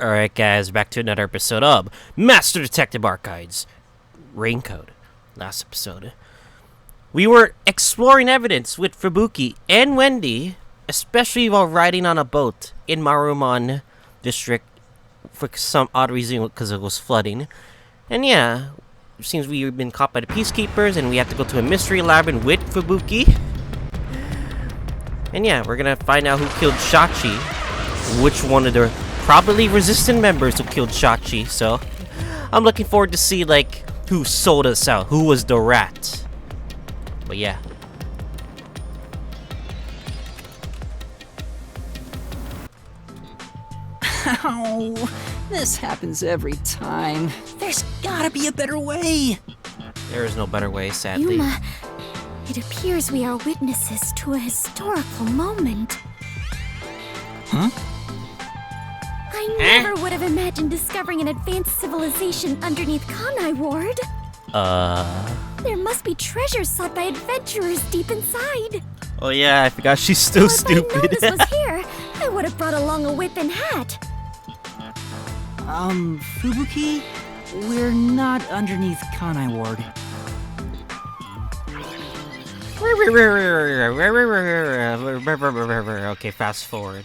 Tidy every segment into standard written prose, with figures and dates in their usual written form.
Alright guys, back to another episode of Master Detective Archives Raincoat. Last episode, we were exploring evidence with Fubuki and Wendy, especially while riding on a boat in Marumon district for some odd reason because it was flooding. And yeah, it seems we've been caught by the peacekeepers and we have to go to a mystery labyrinth with Fubuki. And yeah, we're gonna find out who killed Shachi, which one of the probably resistant members who killed Shachi. So I'm looking forward to see like who sold us out, who was the rat. But yeah. Ow! This happens every time. There's gotta be a better way. There is no better way, sadly. Yuma, it appears we are witnesses to a historical moment. Huh? I never would have imagined discovering an advanced civilization underneath Kanai Ward. There must be treasures sought by adventurers deep inside. Oh yeah, I forgot she's still stupid. If I known this was here, I would have brought along a whip and hat. Fubuki? We're not underneath Kanai Ward. Okay, fast forward.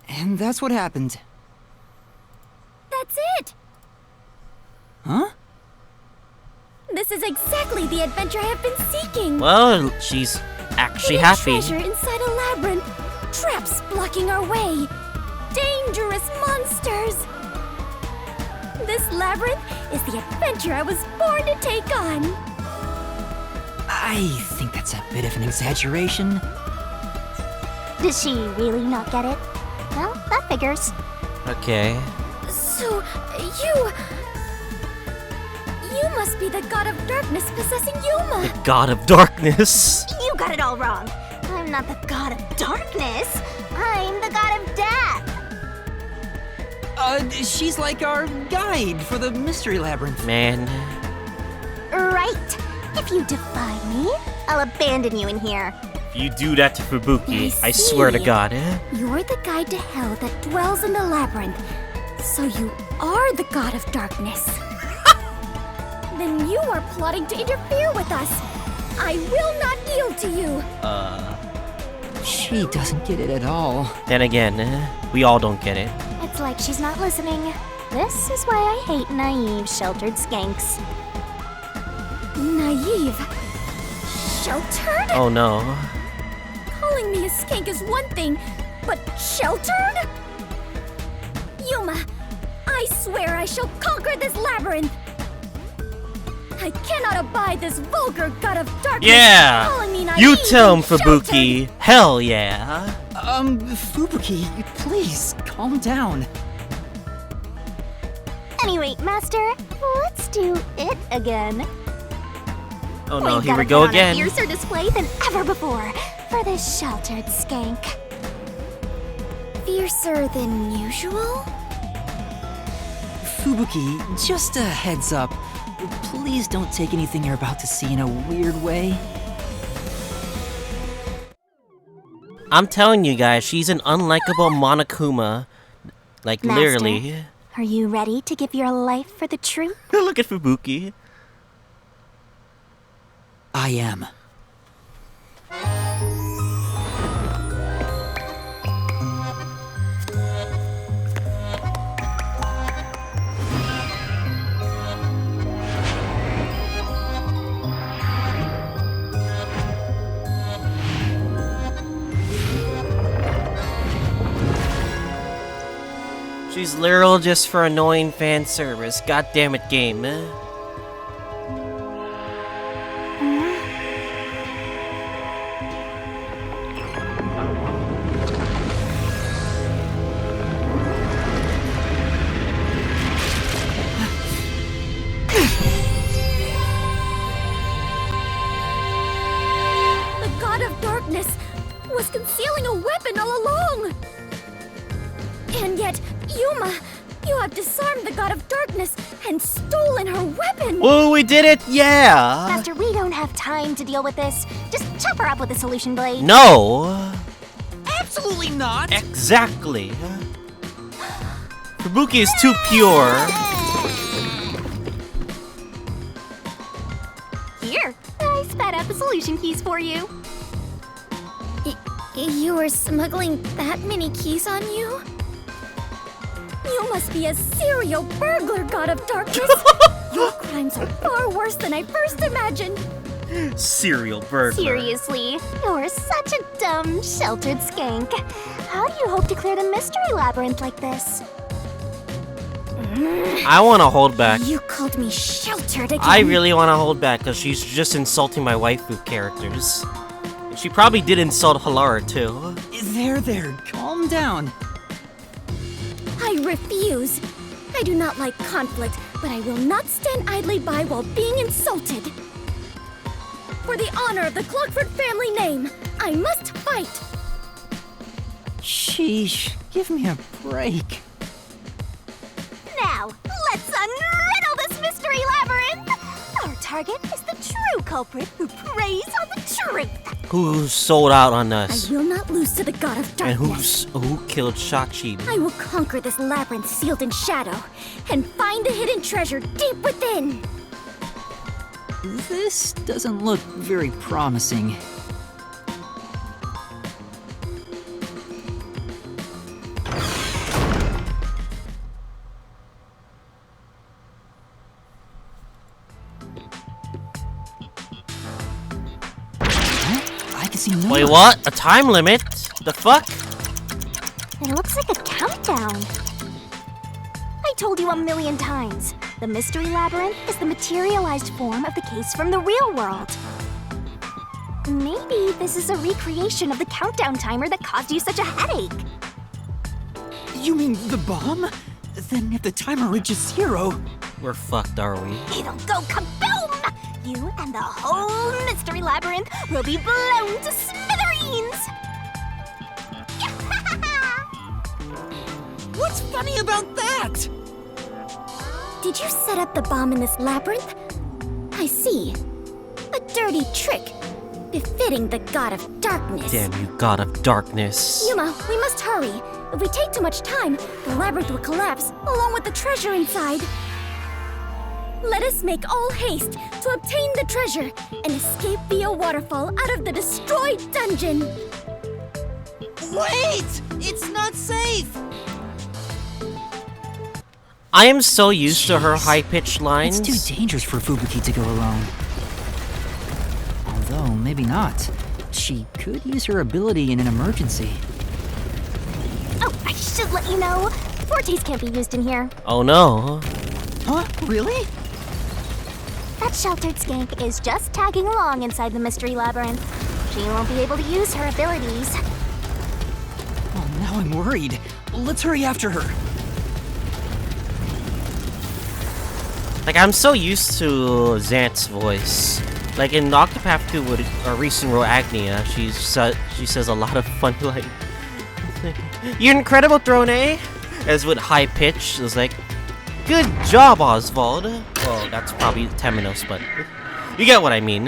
And that's what happened. That's it. Huh? This is exactly the adventure I have been seeking. Well, she's actually happy. Treasure inside a labyrinth. Traps blocking our way. Dangerous monsters. This labyrinth is the adventure I was born to take on. I think that's a bit of an exaggeration. Does she really not get it? Well, that figures. Okay. So, you must be the god of darkness possessing Yuma. The god of darkness. You got it all wrong. I'm not the god of darkness. I'm the god of death. She's like our guide for the mystery labyrinth. Man. Right. If you defy me, I'll abandon you in here. If you do that to Fubuki, I see. swear to God. You're the guide to hell that dwells in the labyrinth. So you are the god of darkness. Then you are plotting to interfere with us. I will not yield to you. She doesn't get it at all. Then again, we all don't get it. It's like she's not listening. This is why I hate naive, sheltered skanks. Naive. Sheltered? Oh no. Calling me a skank is one thing, but sheltered? Yuma, I swear I shall conquer this labyrinth. I cannot abide this vulgar god of darkness Yeah! calling me naive You tell him, and Fubuki. sheltered. Hell yeah. Fubuki, please, calm down. Anyway, Master, let's do it again. Oh no, We've here gotta we go put on again. a fiercer display than ever before for this sheltered skank. Fiercer than usual? Fubuki, just a heads up. Please don't take anything you're about to see in a weird way. I'm telling you guys, she's an unlikable Monokuma. Like, Master? literally. Are you ready to give your life for the truth? Look at Fubuki. I am. She's literal just for annoying fan service. God damn it, game. The god of darkness was concealing a weapon all along. And yet, Yuma, you have disarmed the god of darkness and stolen her weapon. Whoa, we did it! Yeah! Master, we don't have time to deal with this. Just chop her up with the solution blade. No! Absolutely not! Exactly! Fubuki is too pure. Here, I spat out the solution keys for you. You were smuggling that many keys on you? You must be a serial burglar, God of Darkness! Your crimes are far worse than I first imagined! Serial burglar. Seriously, you're such a dumb, sheltered skank. How do you hope to clear the mystery labyrinth like this? I want to hold back. You called me sheltered again. I really want to hold back because she's just insulting my waifu characters. And she probably did insult Halara too. There, calm down. I refuse. I do not like conflict, but I will not stand idly by while being insulted. For the honor of the Clockford family name, I must fight. Sheesh, give me a break. Now, let's unriddle this mystery labyrinth! Our target is the true culprit who preys on the truth. Who sold out on I us? will not lose to the God of And Darkness. who killed Shachi? I will conquer this labyrinth sealed in shadow and find the hidden treasure deep within. This doesn't look very promising. I can see more. Wait, what? A time limit? The fuck? It looks like a countdown. I told you 1,000,000 times. The mystery labyrinth is the materialized form of the case from the real world. Maybe this is a recreation of the countdown timer that caused you such a headache. You mean the bomb? Then if the timer reaches 0... We're fucked, are we? It'll go kaboom! You and the whole mystery labyrinth will be blown to smithereens! What's funny about that? Did you set up the bomb in this labyrinth? I see. A dirty trick. Befitting the God of Darkness. Damn you, God of Darkness. Yuma, we must hurry. If we take too much time, the labyrinth will collapse, along with the treasure inside. Let us make all haste to obtain the treasure and escape via waterfall out of the destroyed dungeon. Wait! It's not safe! I am so used to her high-pitched lines. It's too dangerous for Fubuki to go alone. Although, maybe not. She could use her ability in an emergency. Oh, I should let you know. Fortes can't be used in here. Oh no. Huh? Really? That sheltered skank is just tagging along inside the mystery labyrinth. She won't be able to use her abilities. Oh, now I'm worried. Let's hurry after her. Like, I'm so used to Xant's voice. Like, in Octopath 2 with a recent role, Agnia, she says a lot of funny, like... You're incredible, Throne, eh? As with high pitch, it was like... Good job, Oswald. Well, that's probably Temenos, but... You get what I mean.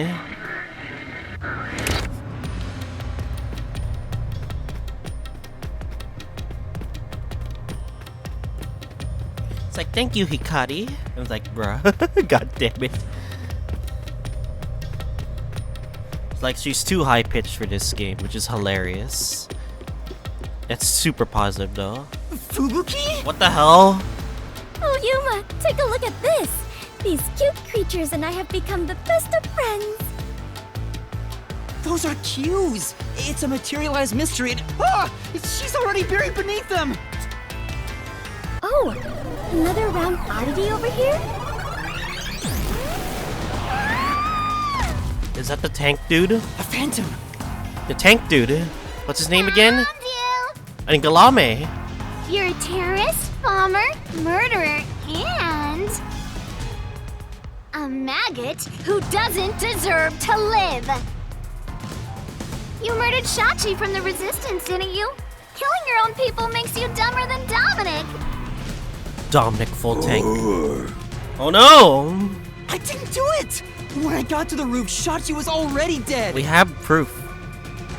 It's like, thank you, Hikari. I was like, bruh. God damn it. It's like she's too high-pitched for this game, which is hilarious. That's super positive, though. Fubuki? What the hell? Oh, Yuma, take a look at this. These cute creatures and I have become the best of friends. Those are cues! It's a materialized mystery and... Ah! She's already buried beneath them! Oh, another round oddity over here? Is that the tank dude? A phantom! The tank dude? What's his name again? Found you. And Galame. You're a terrorist, bomber, murderer, and... a maggot who doesn't deserve to live. You murdered Shachi from the Resistance, didn't you? Killing your own people makes you dumber than Dominic. Dominic full tank. Oh no! I didn't do it! When I got to the roof, Shachi was already dead! We have proof.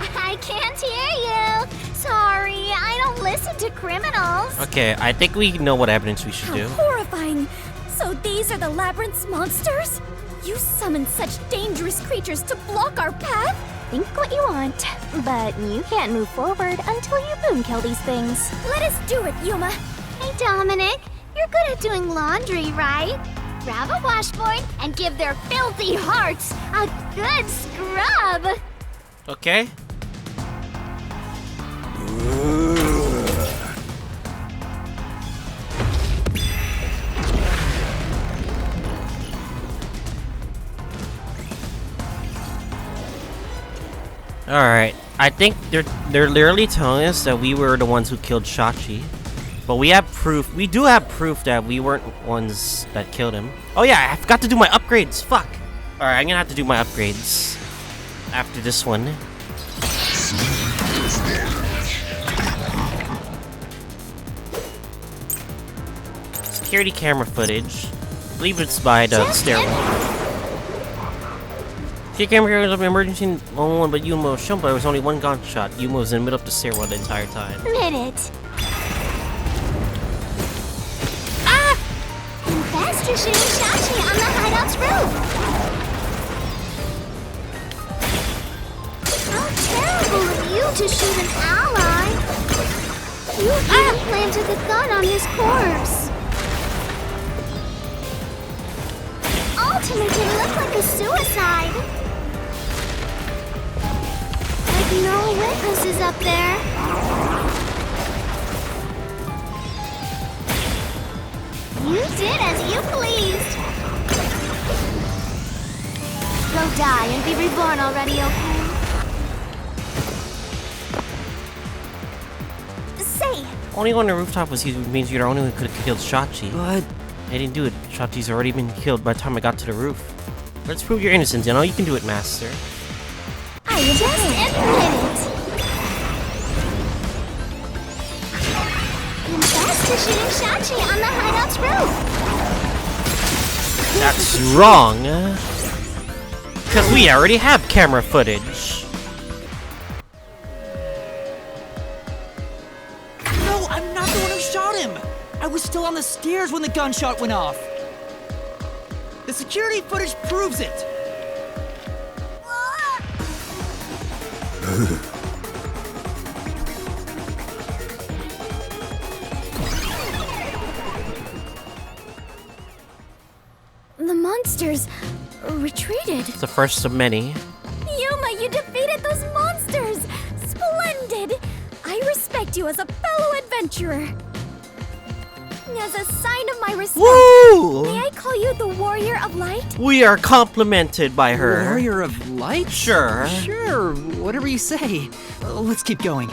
I can't hear you. Sorry, I don't listen listen to criminals. Okay, I think we know what evidence we should How do. horrifying! So these are the Labyrinth's monsters? You summoned such dangerous creatures to block our path? Think what you want, but you can't move forward until you boom kill these things. Let us do it, Yuma! Hey Dominic, you're good at doing laundry, right? Grab a washboard and give their filthy hearts a good scrub. Okay. Alright, I think they're literally telling us that we were the ones who killed Shachi. But we have proof, we do have proof that we weren't ones that killed him. Oh yeah, I forgot to do my upgrades, fuck! Alright, I'm gonna have to do my upgrades after this one. Security camera footage. I believe it's by the stairwell. Security camera was of emergency 111, but Yuma was shown, but there was only one gunshot. Yuma was in the middle of the stairwell the entire time. Minute. And faster shooting Shachi on the hideout's roof. How terrible of you to shoot an ally. You even planted the gun on his corpse. Ultimate, it looked like a suicide. Like no witnesses up there. You did as you pleased. Go die and be reborn already, okay? Say, Only on the rooftop was he means you're the only one who could have killed Shachi. But I didn't do it. Shachi's already been killed by the time I got to the roof. Let's prove your innocence, you know? You can do it, Master. I just admit it. And faster shooting Shachi on the hideout's roof. That's wrong. Because we already have camera footage. no, I'm not the one who shot him. I was still on the stairs when the gunshot went off. The security footage proves it. The monsters retreated. It's the first of many. Yuma, you defeated those monsters! Splendid! I respect you as a fellow adventurer. As a sign of my respect, Woo! may I call you the Warrior of Light? We are complimented by her. Warrior of Light? Sure. Sure, whatever you say. Let's keep going.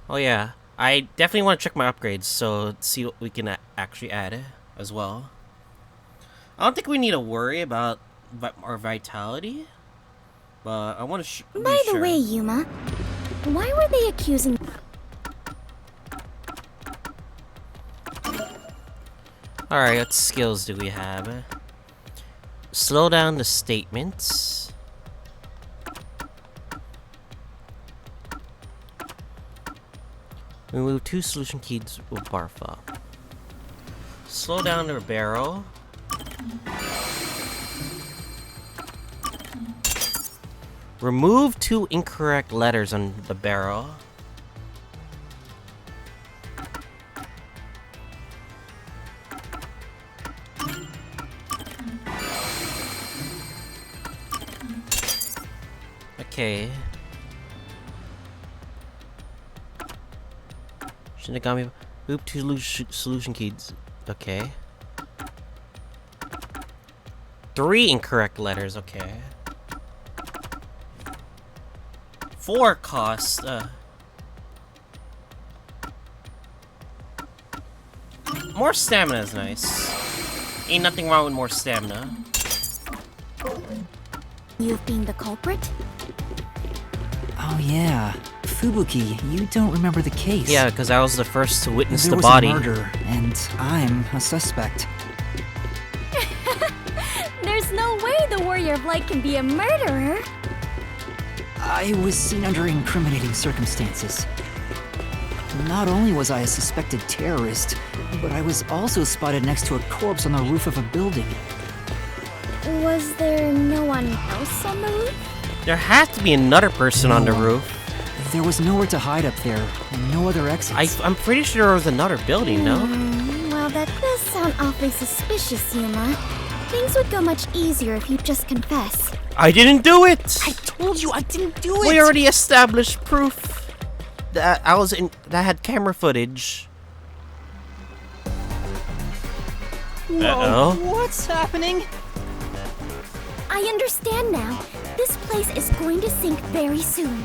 Oh yeah, I definitely want to check my upgrades, so see what we can actually add as well. I don't think we need to worry about our vitality, but I want to be By the sure. way, Yuma, why were they accusing... Alright, what skills do we have? Slow down the statements. Remove 2 solution keys with Barfa. Slow down the barrel. Remove 2 incorrect letters on the barrel. Okay. Shinigami, move 2 solution keys. Okay. 3 incorrect letters. Okay. 4 cost. More stamina is nice. Ain't nothing wrong with more stamina. You've been the culprit? Oh yeah, Fubuki, you don't remember the case. Yeah, because I was the first to witness There the was body. a murder, and I'm a suspect. There's no way the the Warrior of Light can be a murderer. I was seen under incriminating circumstances. Not only was I a suspected terrorist, but I was also spotted next to a corpse on the roof of a building. Was there no one else on the roof? There has to be another person on the roof. There was nowhere to hide up there, and no other exits. I'm pretty sure there was another building, no? Well, that does sound awfully suspicious, Yuma. Things would go much easier if you'd just confess. I didn't do it! I told you I didn't do it! We already established proof that that had camera footage. Whoa, what's happening? I understand now. This place is going to sink very soon.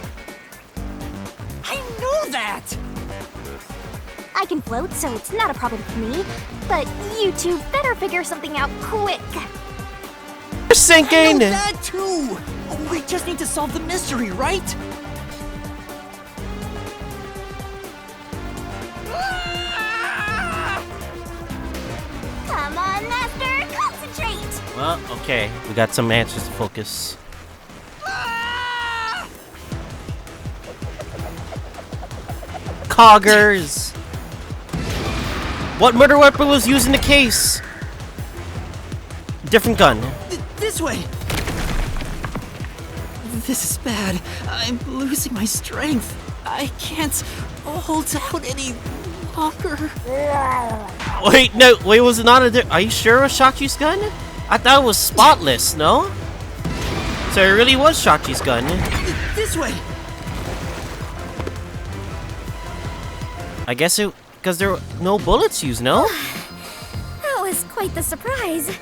I know that! I can float, so it's not a problem for me. But you two better figure something out quick. We're sinking! I know that too! We just need to solve the mystery, right? Come on, Master, concentrate! Well, okay. We got some answers to focus. Coggers! What murder weapon was used in the case? Different gun. This way! This is bad. I'm losing my strength. I can't hold out any longer. Wait, was it not are you sure it was Shachi's gun? I thought it was spotless, no? So it really was Shachi's gun. This way! I guess because there were no bullets used, no? That was quite the surprise.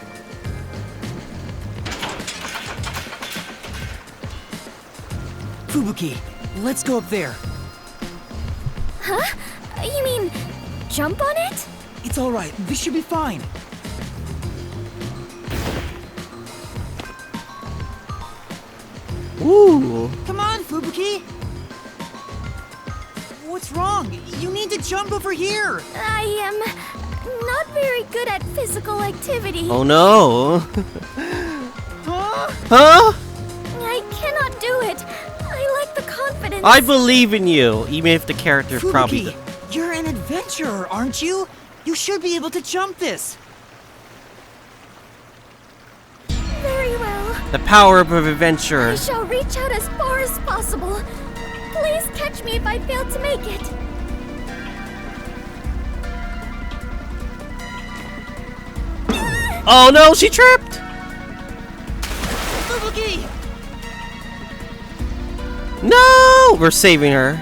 Fubuki, let's go up there. Huh? You mean jump on it? It's alright, we should be fine. Ooh. Come on, Fubuki! What's wrong? You need to jump over here! I am not very good at physical activity. Oh no. Huh? Huh? I cannot do it. I lack the confidence. I believe in you, even if the character Fubuki, probably... you're an adventurer, aren't you? You should be able to jump this. Very well. The power of I adventure. shall reach out as far as possible. Please catch me if I fail to make it. Oh no, she tripped! Fubuki! No! We're saving her.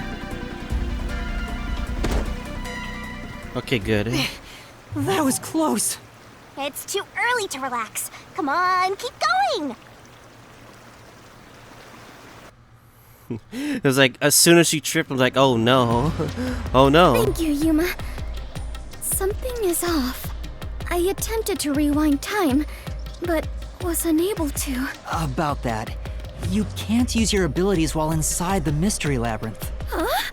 Okay, good. That was close. It's too early to relax. Come on, keep going! It was like, as soon as she tripped, I was like, oh no. Oh no. Thank you, Yuma. Something is off. I attempted to rewind time, but was unable to. About that, you can't use your abilities while inside the mystery labyrinth. Huh?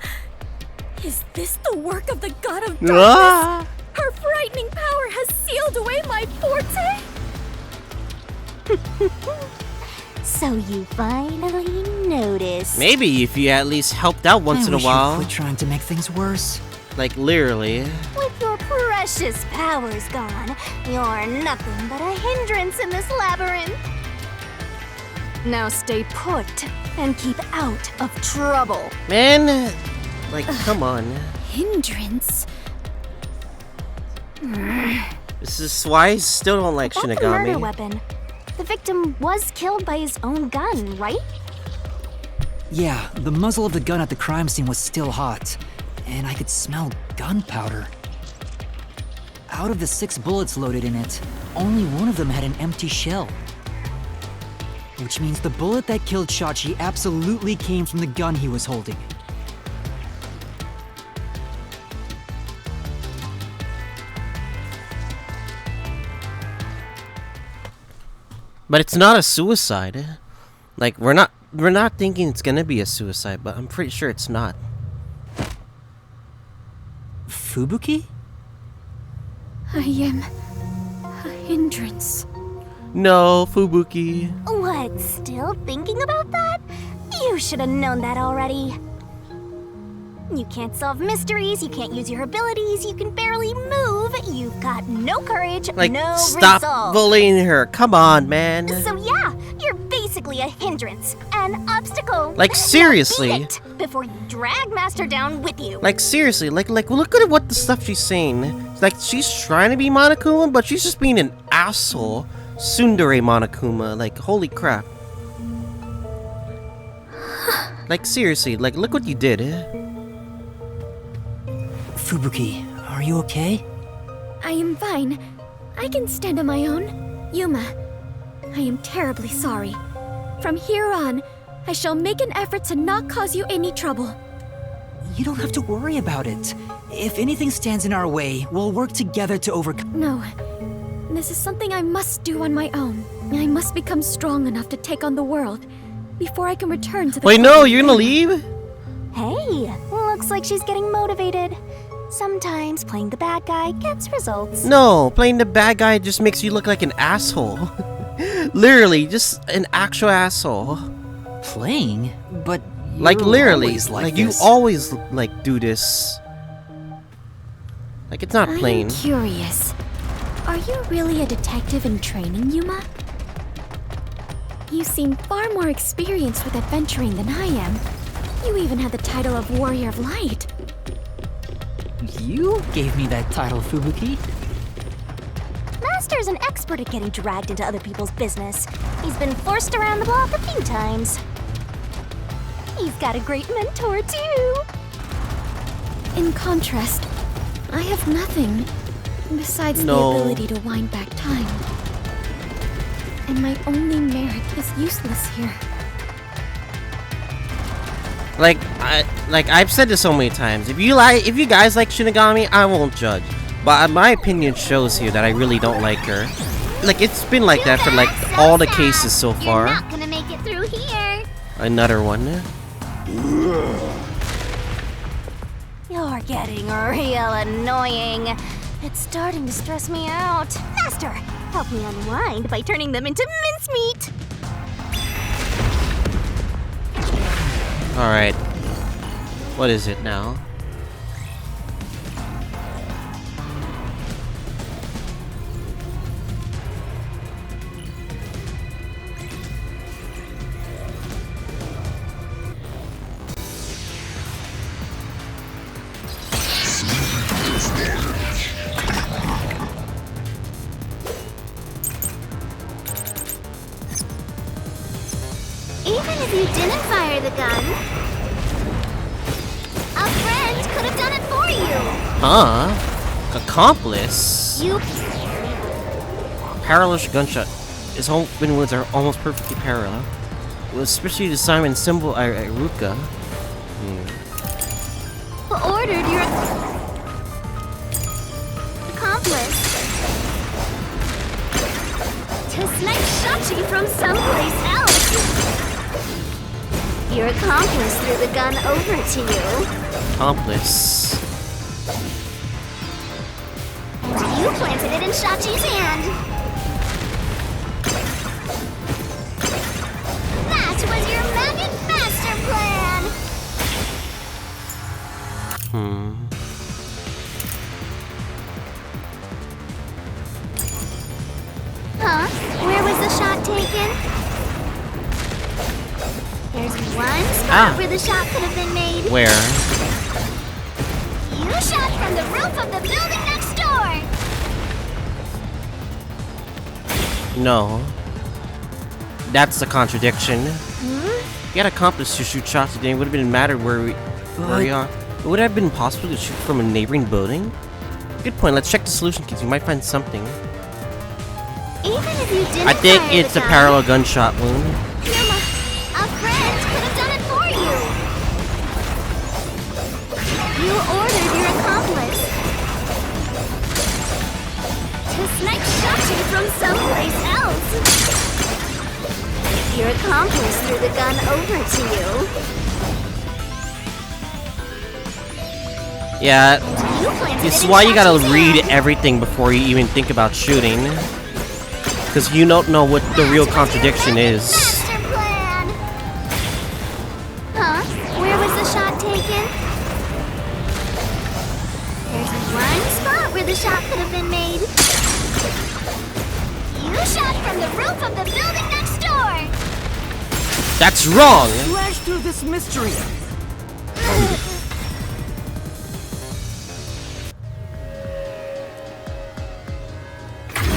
Is this the work of the god of darkness? Ah! Her frightening power has sealed away my forte? So you finally noticed. Maybe if you at least helped out once in a I while. wish you quit trying to make things worse. Like, literally. With your precious powers gone, you're nothing but a hindrance in this labyrinth. Now stay put and keep out of trouble. Man, like, come on. Hindrance? This is why I still don't like That's a murder Shinigami. weapon. The victim was killed by his own gun, right? Yeah, the muzzle of the gun at the crime scene was still hot, and I could smell gunpowder. Out of the 6 bullets loaded in it, only one of them had an empty shell. Which means the bullet that killed Shachi absolutely came from the gun he was holding. But it's not a suicide. Like, we're not thinking it's gonna be a suicide, but I'm pretty sure it's not. Fubuki? I am a hindrance. No, Fubuki. What, still thinking about that? You should have known that already. You can't solve mysteries, you can't use your abilities, you can barely move, you've got no courage, Like, no stop resolve. bullying her. Come on, man. So yeah, you're basically a hindrance, an obstacle. Like, Now seriously. beat it before you drag Master down with you. Like, seriously, like, look at what the stuff she's saying. Like, she's trying to be Monokuma, but she's just being an asshole. Tsundere Monokuma, like, holy crap. Like, seriously, like, look what you did. Fubuki, are you okay? I am fine. I can stand on my own. Yuma, I am terribly sorry. From here on, I shall make an effort to not cause you any trouble. You don't have to worry about it. If anything stands in our way, we'll work together to overcome. No, this is something I must do on my own. I must become strong enough to take on the world before I can return to the... Wait, no, you're gonna leave? Hey, looks like she's getting motivated. Sometimes playing the bad guy gets results. No, playing the bad guy just makes you look like an asshole. Literally, just an actual asshole. Playing? But Like, you're literally, always like this. you always, like, do this. Like, it's not I playing. am curious. Are you really a detective in training, Yuma? You seem far more experienced with adventuring than I am. You even had the title of Warrior of Light. You gave me that title, Fubuki. Master's an expert at getting dragged into other people's business. He's been forced around the block a few times. He's got a great mentor, too. In contrast, I have nothing besides No. the ability to wind back time. And my only merit is useless here. Like I've said this so many times. If you guys like Shinigami, I won't judge. But my opinion shows here that I really don't like her. Like, it's been like that for like all the cases so You're far. not gonna make it through here. Another one. You're getting real annoying. It's starting to stress me out. Master, help me unwind by turning them into mincemeat. Alright. What is it now? Even if you didn't fire the gun, a friend could have done it for you. Huh? Accomplice? You Parallel gunshot. His whole wind wounds are almost perfectly parallel. It was especially the Simon symbol Iruka. ordered your accomplice to snipe Shachi from someplace else. Your accomplice threw the gun over to you. Accomplice. And you planted it in Shachi's hand. That was your maggot master plan! Huh? Where was the shot taken? There's one spot where the shot could have been made. Where? You shot from the roof of the building next door! No. That's a contradiction. You had accomplice to shoot shots today. It would have been matter where we are. It would have been possible to shoot from a neighboring building? Good point. Let's check the solution kits. We might find something. Even if you didn't I think fire it's the a gun, parallel gunshot wound. a friend could have done it for you. You ordered your accomplice to snipe Shachi from someplace else. Your accomplice threw the gun over to you. Yeah, You planted this it is in why you gotta Shachi's read hand. everything before you even think about shooting. Because you don't know what the real contradiction is. Master plan! Huh? Where was the shot taken? There's one spot where the shot could have been made. You shot from the roof of the building next door! That's wrong! Flash through this mystery!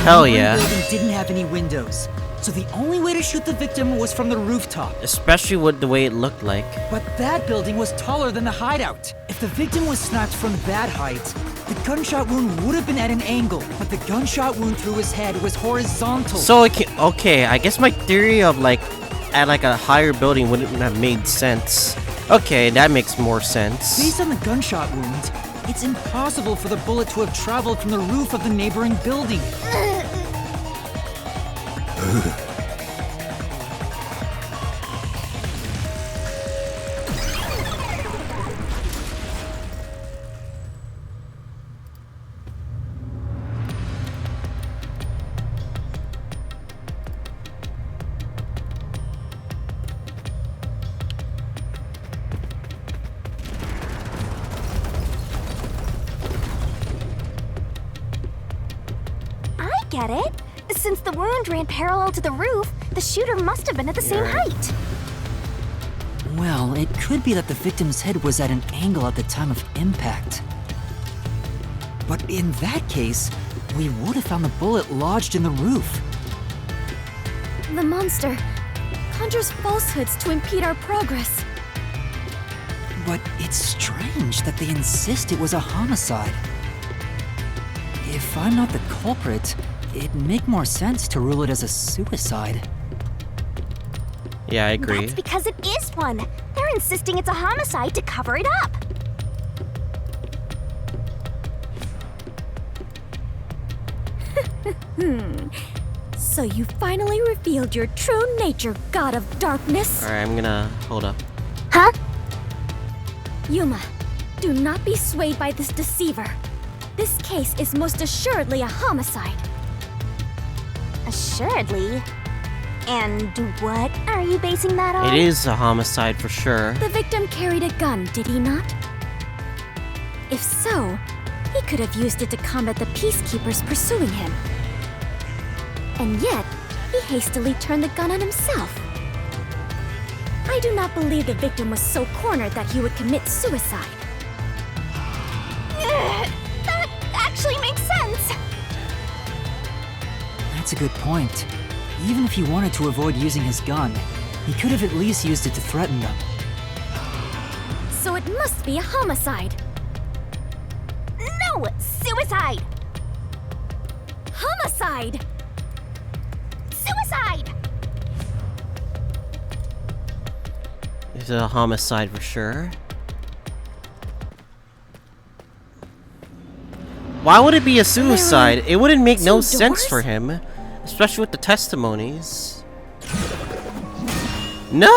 Hell The yeah. building didn't have any windows, so the only way to shoot the victim was from the rooftop. Especially with the way it looked like. But that building was taller than the hideout. If the victim was sniped from that height, the gunshot wound would have been at an angle, but the gunshot wound through his head was horizontal. So, okay, I guess my theory of like, at like a higher building wouldn't have made sense. Okay, that makes more sense. Based on the gunshot wound, it's impossible for the bullet to have traveled from the roof of the neighboring building. Get it? Since the wound ran parallel to the roof, the shooter must have been at the same height. Well, it could be that the victim's head was at an angle at the time of impact. But in that case, we would have found the bullet lodged in the roof. The monster conjures falsehoods to impede our progress. But it's strange that they insist it was a homicide. If I'm not the culprit, it'd make more sense to rule it as a suicide. Yeah, I agree. That's because it is one. They're insisting it's a homicide to cover it up. So you finally revealed your true nature, God of Darkness. Alright, I'm gonna hold up. Huh? Yuma, do not be swayed by this deceiver. This case is most assuredly a homicide. Assuredly? And what are you basing that on? It is a homicide for sure. The victim carried a gun, did he not? If so, he could have used it to combat the peacekeepers pursuing him. And yet, he hastily turned the gun on himself. I do not believe the victim was so cornered that he would commit suicide. That actually makes sense. That's a good point. Even if he wanted to avoid using his gun, he could have at least used it to threaten them. So it must be a homicide. No! Suicide! Homicide! Suicide! It's a homicide for sure. Why would it be a suicide? It wouldn't make no two sense doors? for him. Especially with the testimonies. No!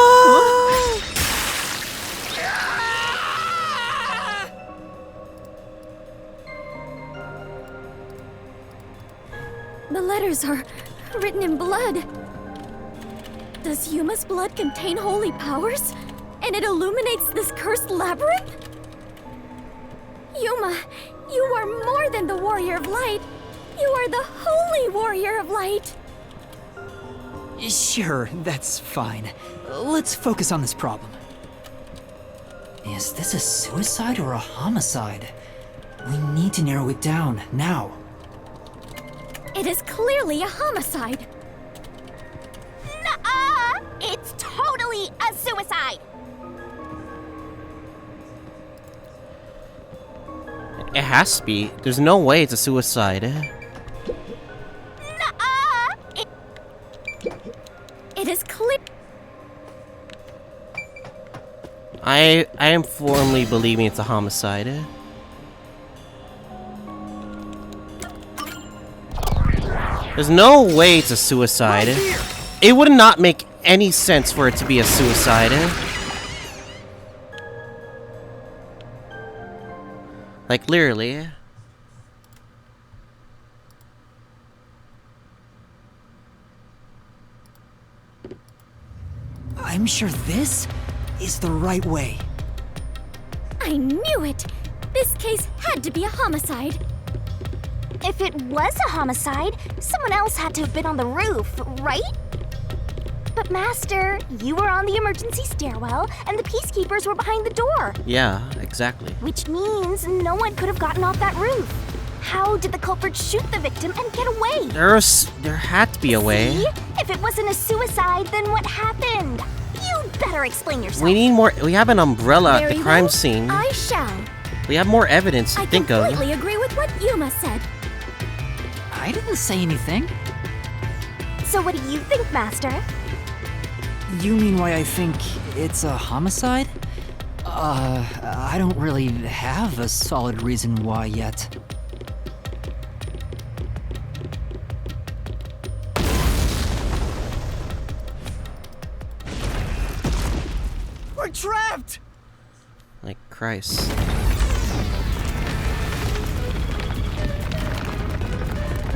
The letters are written in blood. Does Yuma's blood contain holy powers? And it illuminates this cursed labyrinth? Yuma, you are more than the warrior of light. You are the holy warrior of light. Sure, that's fine. Let's focus on this problem. Is this a suicide or a homicide? We need to narrow it down, now. It is clearly a homicide. Nuh-uh! It's totally a suicide! It has to be. There's no way it's a suicide. Nuh-uh! It is clear. I am firmly believing it's a homicide. There's no way it's a suicide. It would not make any sense for it to be a suicide. Like, literally. I'm sure this is the right way. I knew it! This case had to be a homicide. If it was a homicide, someone else had to have been on the roof, right? But Master, you were on the emergency stairwell, and the peacekeepers were behind the door. Yeah, exactly. Which means no one could have gotten off that roof. How did the culprit shoot the victim and get away? There had to be a way. See? If it wasn't a suicide, then what happened? You'd better explain yourself. We need more. We have an umbrella at Very the crime well, scene. I shall. We have more evidence to I think of. completely agree with what Yuma said. I didn't say anything. So what do you think, Master? You mean why I think it's a homicide? I don't really have a solid reason why yet. We're trapped! Like Christ.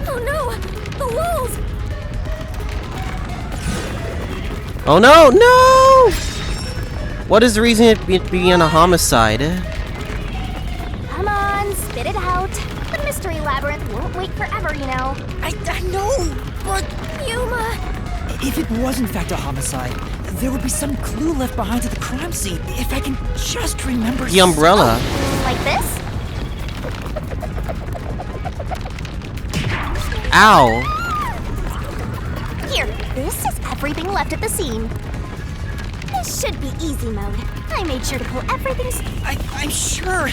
Oh no! The walls! Oh no, no! What is the reason it being a homicide? Come on, spit it out. The mystery labyrinth won't wait forever, you know. I know, but Yuma! if it was in fact a homicide, there would be some clue left behind at the crime scene. If I can just remember The umbrella. Like this? Ow. Here, this is everything left at the scene. This should be easy mode. I made sure to pull everything. I'm sure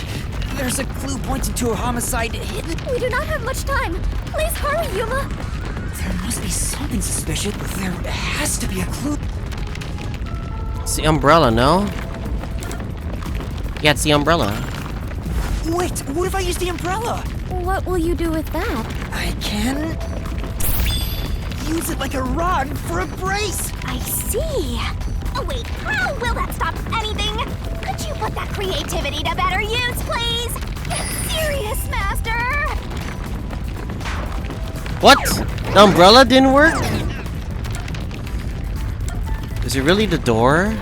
there's a clue pointing to a homicide hidden. We do not have much time. Please hurry, Yuma! There must be something suspicious. There has to be a clue. It's the umbrella, no? Yeah, it's the umbrella. Wait, what if I use the umbrella? What will you do with that? I can use it like a rod for a brace. I see. Oh wait, how will that stop anything? Could you put that creativity to better use, please? Get serious, Master! What? The umbrella didn't work? Is it really the door?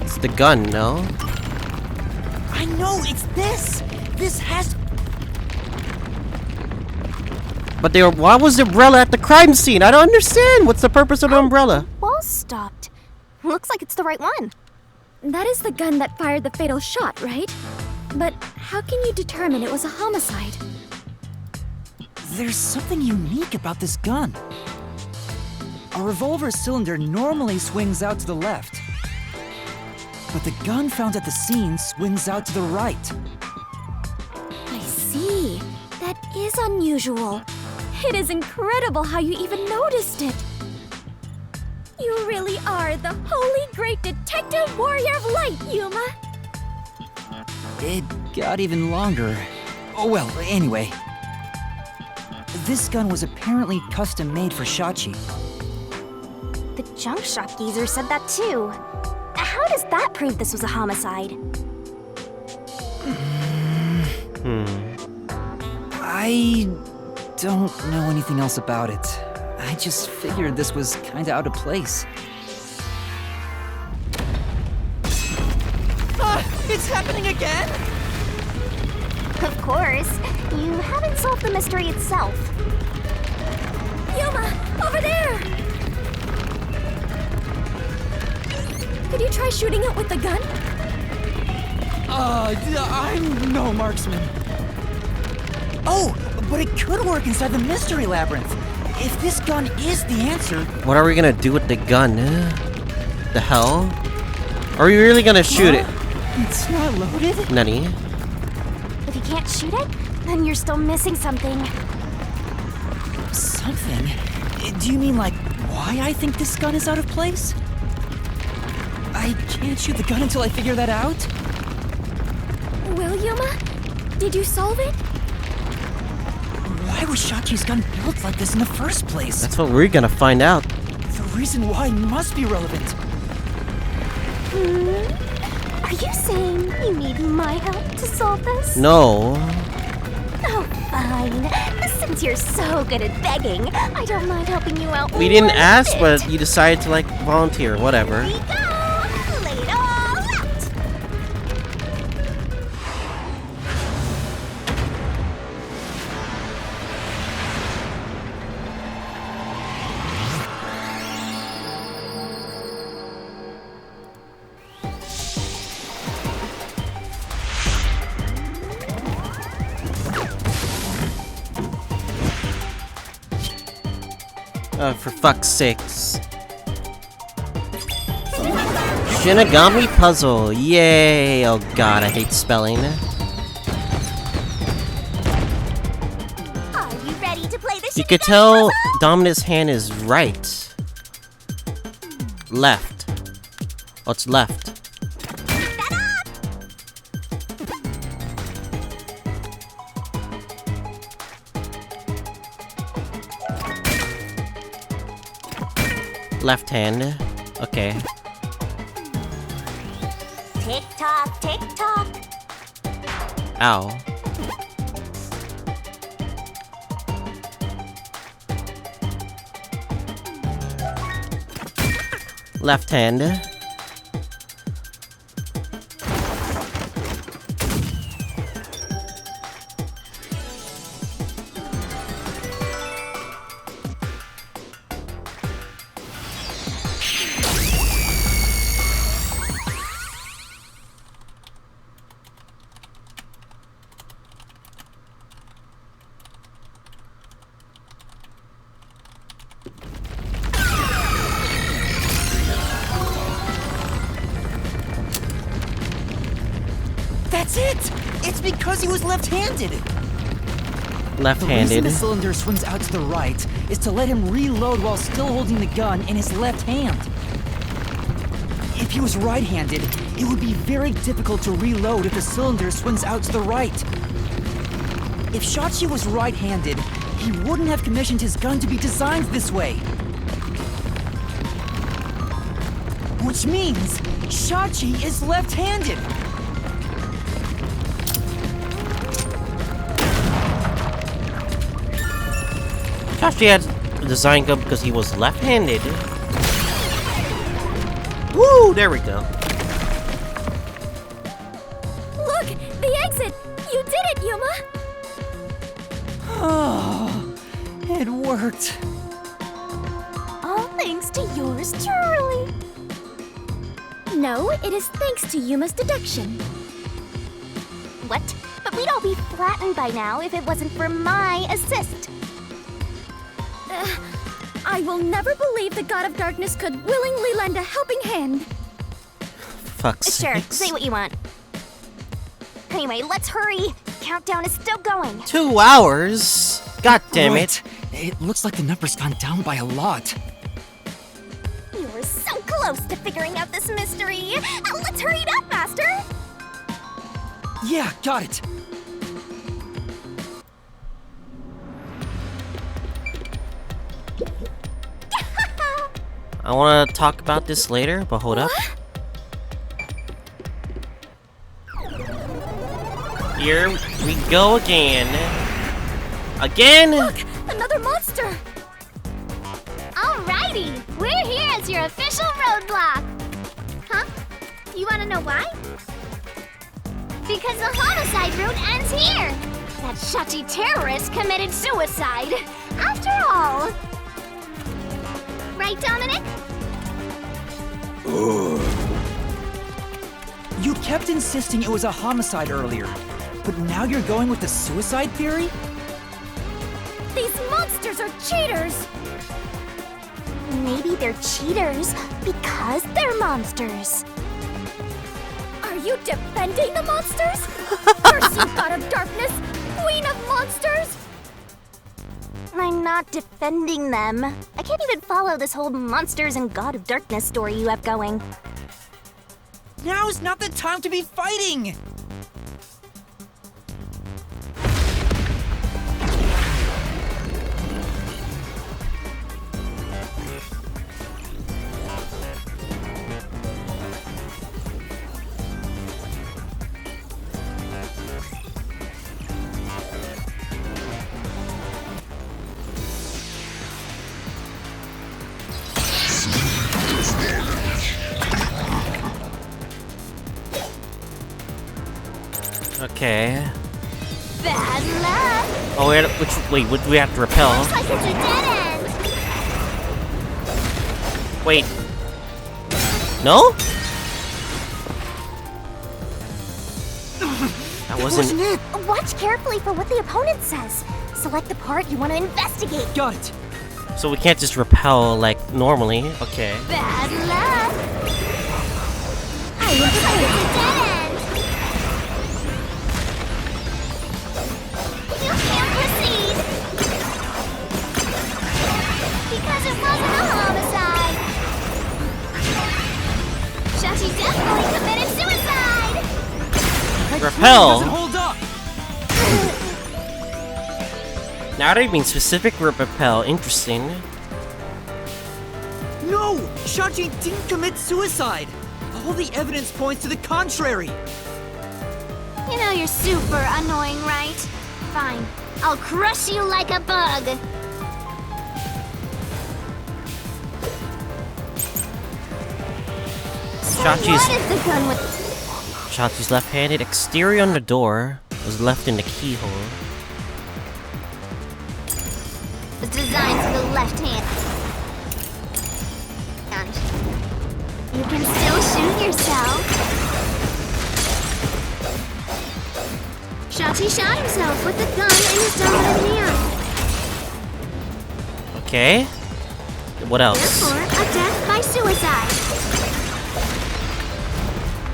It's the gun, no? I know, it's this. This has. But why was the umbrella at the crime scene? I don't understand. What's the purpose of the umbrella? Wall stopped. Looks like it's the right one. That is the gun that fired the fatal shot, right? But how can you determine it was a homicide? There's something unique about this gun. A revolver cylinder normally swings out to the left, but the gun found at the scene swings out to the right. I see. That is unusual. It is incredible how you even noticed it. You really are the holy great detective warrior of light, Yuma. It got even longer. Oh well, anyway. This gun was apparently custom made for Shachi. The junk shop geezer said that too. How does that prove this was a homicide? I don't know anything else about it. I just figured this was kinda out of place. It's happening again? Of course. You haven't solved the mystery itself. Yuma, over there! Could you try shooting it with the gun? I'm no marksman. Oh, but it could work inside the mystery labyrinth. If this gun is the answer... What are we gonna do with the gun? The hell? Are we really gonna shoot it? It's not loaded? Nani? If you can't shoot it, then you're still missing something. Something? Do you mean like why I think this gun is out of place? I can't shoot the gun until I figure that out? Well, Yuma, did you solve it? Why was Shachi's gun built like this in the first place? That's what we're gonna find out. The reason why must be relevant. Are you saying you need my help to solve this? No. Oh, fine. Since you're so good at begging, I don't mind helping you out. We didn't one ask, bit. but you decided to, like, volunteer. Whatever. Here we go! Lay it all out! For fuck's sakes. Shinigami puzzle. Yay. Oh god, I hate spelling. Are you ready to play this? You could tell Domina's hand is right. Left. Oh, it's left. Left hand. Okay. Tick tock, tick tock. Ow. Left hand. That's it! It's because he was left-handed! Left-handed. The reason the cylinder swings out to the right is to let him reload while still holding the gun in his left hand. If he was right-handed, it would be very difficult to reload if the cylinder swings out to the right. If Shachi was right-handed, he wouldn't have commissioned his gun to be designed this way. Which means Shachi is left-handed. Shachi had a design gun because he was left-handed. Woo! There we go. Look! The exit! You did it, Yuma! Oh, it worked. All thanks to yours truly. No, it is thanks to Yuma's deduction. What? But we'd all be flattened by now if it wasn't for my assist. I will never believe the God of Darkness could willingly lend a helping hand. Fuck's Sure, sakes. say what you want. Anyway, let's hurry. Countdown is still going. 2 hours? God damn it. Right. It looks like the number's gone down by a lot. You were so close to figuring out this mystery. Let's hurry it up, Master. Yeah, got it. I want to talk about this later, but hold up. Here we go again. Again? Look! Another monster! Alrighty, we're here as your official roadblock. Huh? You want to know why? Because the homicide route ends here. That Shachi terrorist committed suicide. After all. Right, Dominic? You kept insisting it was a homicide earlier, but now you're going with the suicide theory? These monsters are cheaters! Maybe they're cheaters because they're monsters. Are you defending the monsters? Curse you, God of Darkness! Queen of monsters! I'm not defending them. I can't even follow this whole monsters and God of Darkness story you have going. Now's not the time to be fighting! Okay. Bad luck. Oh, wait, what do we have to repel? Looks like it's a dead end. Wait. No? That wasn't it. Watch carefully for what the opponent says. Select the part you want to investigate. Got it. So we can't just repel like normally. Okay. Bad luck. Looks like it's a dead end. You can't proceed. Because it wasn't a homicide. Shachi definitely committed suicide. Repel. Doesn't hold up. Now that you mean specific repel. Interesting. No! Shachi didn't commit suicide. All the evidence points to the contrary. You know you're super annoying, right? Fine. I'll crush you like a bug. Shachi's What is the gun with? Shachi's left-handed exterior on the door was left in the keyhole. Was designed for the left hand. And you can still shoot yourself. Shachi shot himself with the gun in his dominant hand. Okay. What else? Therefore, a death by suicide.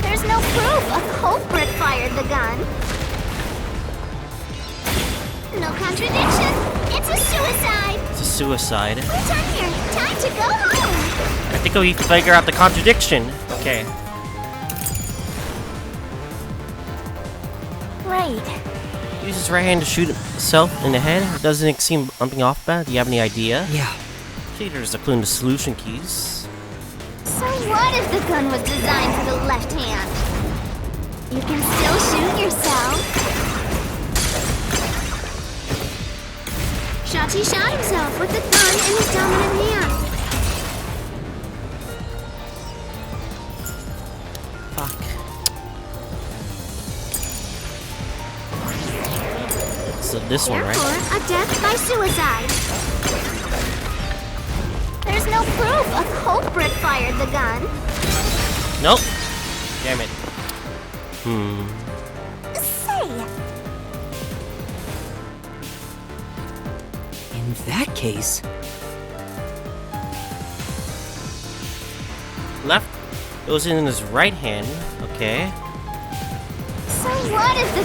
There's no proof a culprit fired the gun. No contradiction. It's a suicide. It's a suicide. We're done here. Time to go home. I think we figure out the contradiction. Okay. Right. Use his right hand to shoot himself in the head. Doesn't it seem something off about? Do you have any idea? Yeah. See, there's a clue in the solution keys. So what if the gun was designed for the left hand? You can still shoot yourself. Shachi shot himself with the gun in his dominant hand. Fuck. So this one, Therefore, right? a death by suicide. There's no proof a culprit fired the gun. Nope. Damn it. Say, In that case, Left. It was in his right hand. Okay. So what if the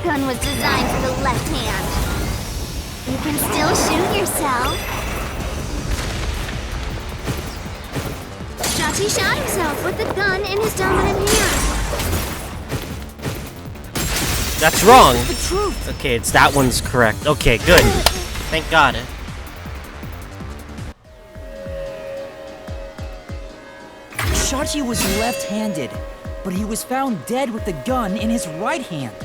gun was designed for the left hand? You can still shoot yourself. Shachi shot himself with the gun in his dominant hand. That's wrong. The truth. Okay, it's that one's correct. Okay, good. Thank God. Shachi was left-handed, but he was found dead with the gun in his right hand.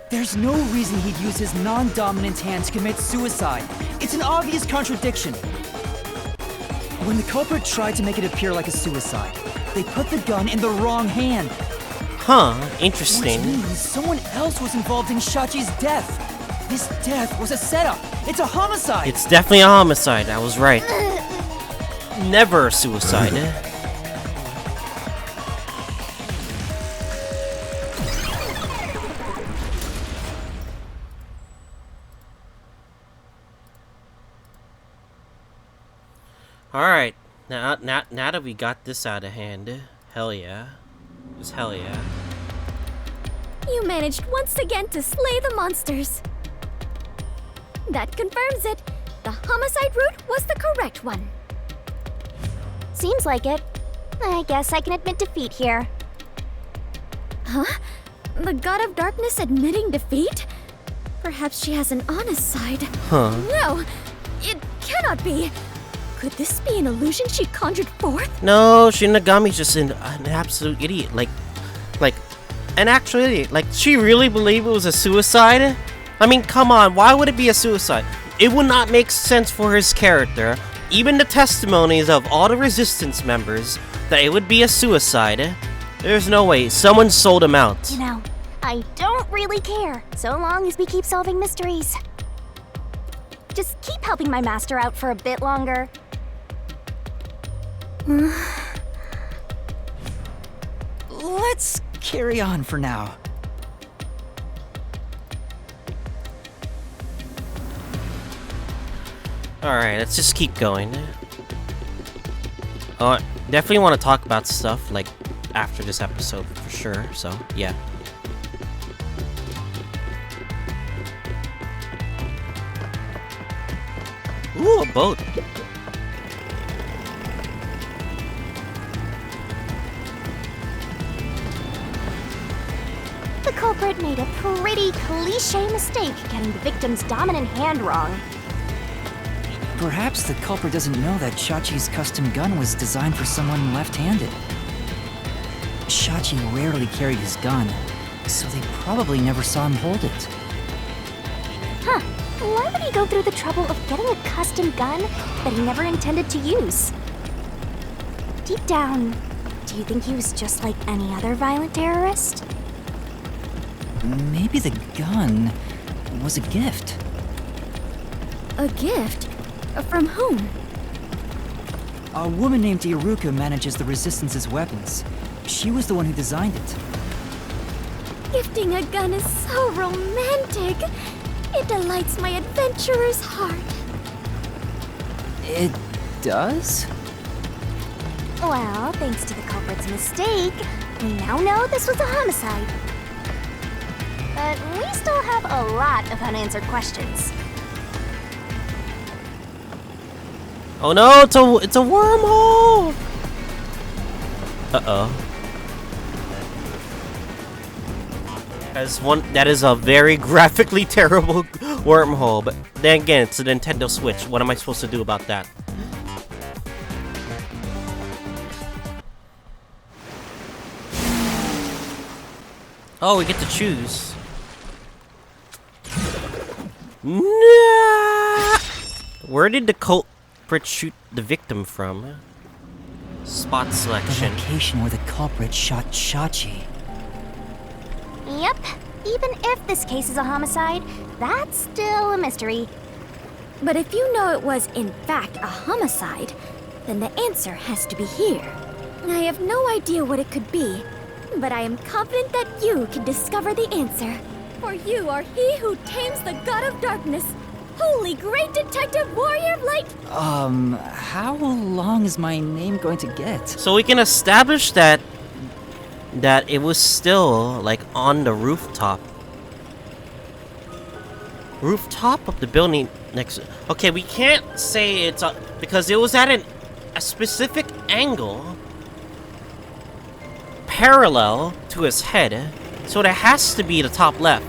There's no reason he'd use his non-dominant hand to commit suicide. It's an obvious contradiction. When the culprit tried to make it appear like a suicide, they put the gun in the wrong hand. Huh, Which interesting. means someone else was involved in Shachi's death. This death was a setup. It's a homicide. It's definitely a homicide. I was right. Never a suicide. Alright, now that we got this out of hand, hell yeah. Just hell yeah. you managed once again to slay the monsters. That confirms it. The homicide route was the correct one. Seems like it. I guess I can admit defeat here. Huh? The God of Darkness admitting defeat? Perhaps she has an honest side. Huh. No! It cannot be! Could this be an illusion she conjured forth? No, Shinigami's just an absolute idiot. Like, an actual idiot. Like, she really believed it was a suicide? I mean, come on, why would it be a suicide? It would not make sense for his character. even the testimonies of all the resistance members that it would be a suicide, there's no way someone sold him out. You know, I don't really care, so long as we keep solving mysteries. Just keep helping my master out for a bit longer. Let's carry on for now. Alright, let's just keep going. Oh, definitely want to talk about stuff, like, after this episode, for sure, so, yeah. Ooh, a boat. The culprit made a pretty cliché mistake getting the victim's dominant hand wrong. Perhaps the culprit doesn't know that Shachi's custom gun was designed for someone left-handed. Shachi rarely carried his gun, so they probably never saw him hold it. Huh, why would he go through the trouble of getting a custom gun that he never intended to use? Deep down, do you think he was just like any other violent terrorist? Maybe the gun was a gift. A gift? From whom? A woman named Iruka manages the Resistance's weapons. She was the one who designed it. Gifting a gun is so romantic. It delights my adventurer's heart. It does? Well, thanks to the culprit's mistake, we now know this was a homicide. But we still have a lot of unanswered questions. Oh no, it's a wormhole! Uh-oh. That is a very graphically terrible wormhole, but then again, it's a Nintendo Switch. What am I supposed to do about that? Oh, we get to choose. Nah! Where did the culprit shoot the victim from? Spot The selection. location where the culprit shot Shachi. Yep, even if this case is a homicide, that's still a mystery. But if you know it was, in fact, a homicide, then the answer has to be here. I have no idea what it could be, but I am confident that you can discover the answer. For you are he who tames the god of darkness, holy great detective warrior of light. How long is my name going to get? So we can establish that it was still, like, on the rooftop. Rooftop of the building next. Okay, we can't say it's because it was at a specific angle parallel to his head, so that has to be the top left,